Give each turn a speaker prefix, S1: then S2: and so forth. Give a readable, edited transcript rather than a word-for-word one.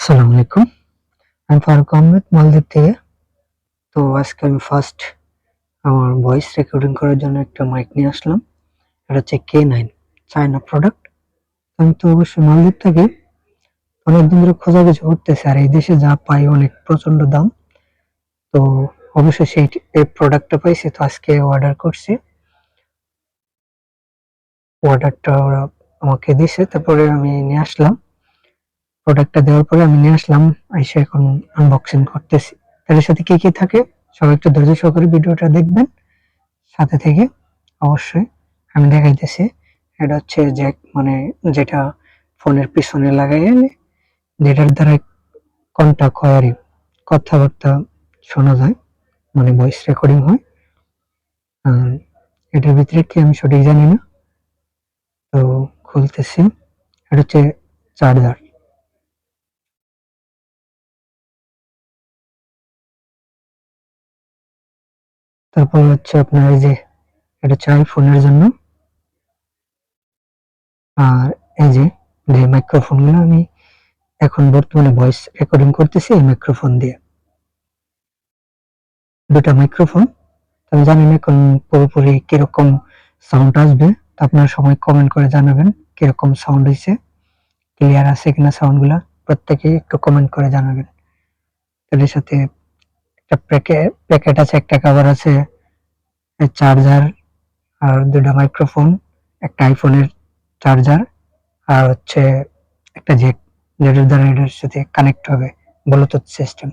S1: আসসালামু আলাইকুম। আমি ফারুক আহমেদ মালদ্বীপ থেকে। তো আজকে আমি ফার্স্ট আমার ভয়েস রেকর্ডিং করার জন্য একটা মাইক নিয়ে আসলাম। এটা হচ্ছে K9 চায়না প্রোডাক্ট। আমি তো অবশ্যই মালদ্বীপ থেকে অনেকদিন ধরে খোঁজাখুঁজি করতেছি, আর এই দেশে যা পাই অনেক প্রচন্ড দাম। তো অবশ্যই এই প্রোডাক্টটা পাইছি, তো আজকে অর্ডার করছি। অর্ডারটা ওরা আমাকে দিছে, তারপরে আমি নিয়ে আসলাম। প্রোডাক্টটা দেওয়ার পরে আমি নিয়ে আসলাম, আইসা এখন আনবক্সিং করতেছি। এর সাথে কি কি থাকে সবাই একটু ধৈর্য সহকারে ভিডিওটা দেখবেন সাথে থেকে। অবশ্যই আমি দেখাইতেছি। এটা হচ্ছে জ্যাক, মানে যেটা ফোনের পিছনে লাগাইলে যেটার দ্বারা কন্টাক্ট হয় আর কথাবার্তা শোনা যায়, মানে ভয়েস রেকর্ডিং হয়। আর এটার ভিতরে কি আমি সঠিক জানি না, তো খুলতেছি। এটা হচ্ছে চার্জার। তারপর হচ্ছে আপনার এই যে এটা হচ্ছে আইফোনের জন্য। আর এই যে যে মাইক্রোফোন গুলো আমি এখন বর্তমানে ভয়েস রেকর্ডিং করতেছি এই মাইক্রোফোন দিয়ে। দুটা মাইক্রোফোন। আমি জানি না এখন পুরোপুরি কিরকম সাউন্ড আসবে, তো আপনারা সবাই কমেন্ট করে জানাবেন কিরকম সাউন্ড হয়েছে, ক্লিয়ার আছে কিনা সাউন্ড গুলা। প্রত্যেকে একটু কমেন্ট করে জানাবেন। এর সাথে একটা প্যাকেট আছে, একটা কভার আছে, চার্জার, আর দুটা মাইক্রোফোন, একটা আইফোনের চার্জার, আর হচ্ছে একটা জ্যাক, যেটার দ্বারা এটার সাথে কানেক্ট হবে ব্লুটুথ সিস্টেম।